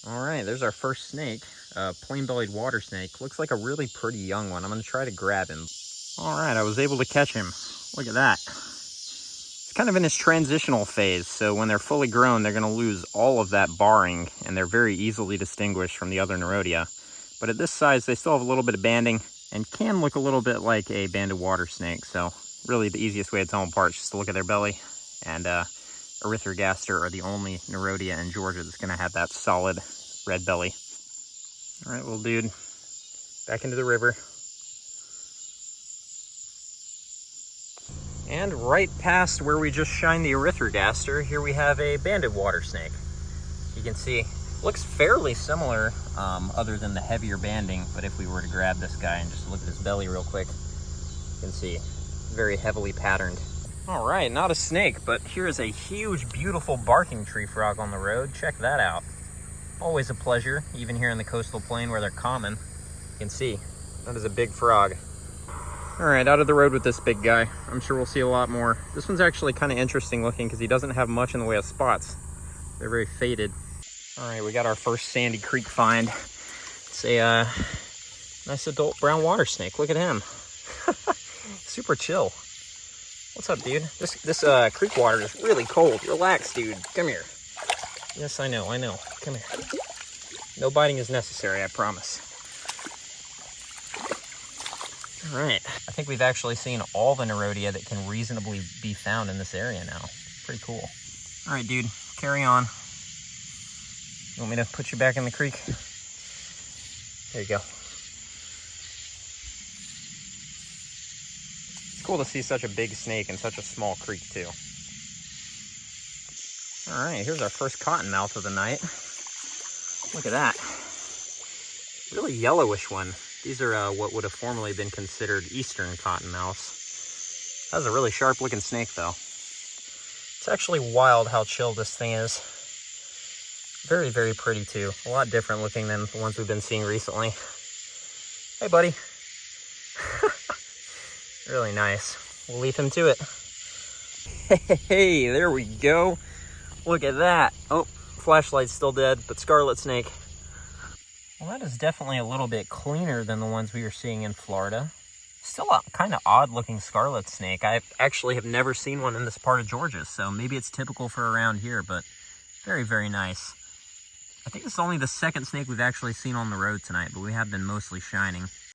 All right, there's our first snake, plain-bellied water snake. Looks like a really pretty young one. I'm gonna try to grab him. All right, I was able to catch him. Look at that. It's kind of in this transitional phase, so when they're fully grown, they're gonna lose all of that barring, and they're very easily distinguished from the other Nerodia. But at this size, they still have a little bit of banding and can look a little bit like a banded water snake. So really the easiest way to tell them apart is just to look at their belly, and Erythrogaster are the only Nerodia in Georgia that's gonna have that solid red belly. All right, little dude, back into the river. And right past where we just shined the Erythrogaster, here we have a banded water snake. You can see, looks fairly similar, other than the heavier banding, but if we were to grab this guy and just look at his belly real quick, you can see, very heavily patterned. All right, not a snake, but here is a huge, beautiful barking tree frog on the road. Check that out. Always a pleasure, even here in the coastal plain where they're common. You can see, that is a big frog. All right, out of the road with this big guy. I'm sure we'll see a lot more. This one's actually kind of interesting looking because he doesn't have much in the way of spots. They're very faded. All right, we got our first Sandy Creek find. It's a nice adult brown water snake. Look at him. Super chill. What's up, dude? This creek water is really cold. Relax, dude. Come here. Yes, I know. Come here. No biting is necessary, I promise. All right. I think we've actually seen all the Nerodia that can reasonably be found in this area now. Pretty cool. All right, dude. Carry on. You want me to put you back in the creek? There you go. It's cool to see such a big snake in such a small creek, too. All right, here's our first cottonmouth of the night. Look at that. Really yellowish one. These are what would have formerly been considered eastern cottonmouths. That was a really sharp looking snake, though. It's actually wild how chill this thing is. Very, very pretty, too. A lot different looking than the ones we've been seeing recently. Hey, buddy. Really nice. We'll leave him to it. Hey, there we go. Look at that. Oh, flashlight's still dead, but scarlet snake. Well, that is definitely a little bit cleaner than the ones we were seeing in Florida. Still a kind of odd looking scarlet snake. I actually have never seen one in this part of Georgia, so maybe it's typical for around here, but very, very nice. I think it's only the second snake we've actually seen on the road tonight, but we have been mostly shining.